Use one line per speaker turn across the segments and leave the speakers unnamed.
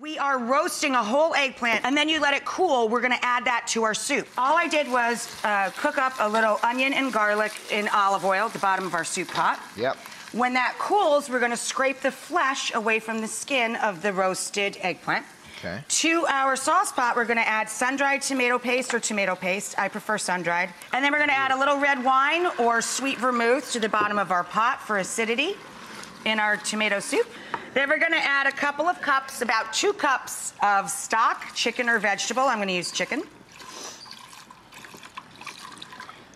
We are roasting a whole eggplant, and then you let it cool. We're gonna add that to our soup. All I did was cook up a little onion and garlic in olive oil at the bottom of our soup pot.
Yep.
When that cools, we're gonna scrape the flesh away from the skin of the roasted eggplant.
Okay.
To our sauce pot, we're gonna add sun-dried tomato paste or tomato paste. I prefer sun-dried. And then we're gonna add a little red wine or sweet vermouth to the bottom of our pot for acidity in our tomato soup. Then we're gonna add a couple of cups, about 2 cups of stock, chicken or vegetable. I'm gonna use chicken.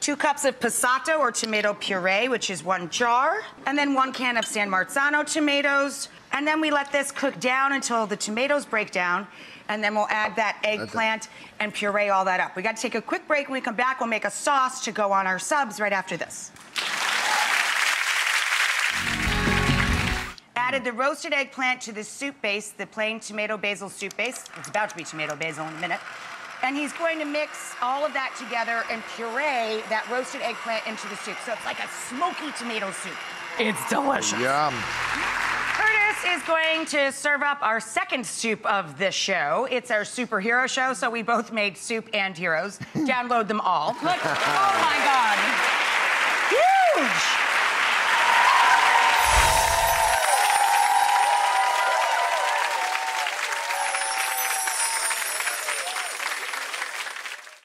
2 cups of passato or tomato puree, which is 1 jar. And then 1 can of San Marzano tomatoes. And then we let this cook down until the tomatoes break down. And then we'll add that eggplant and puree all that up. We gotta take a quick break. When we come back, we'll make a sauce to go on our subs right after this. Added the roasted eggplant to the soup base, the plain tomato basil soup base. It's about to be tomato basil in a minute. And he's going to mix all of that together and puree that roasted eggplant into the soup. So it's like a smoky tomato soup. It's delicious.
Yum.
Curtis is going to serve up our second soup of this show. It's our superhero show, so we both made soup and heroes. Download them all. Look, oh my God. Huge.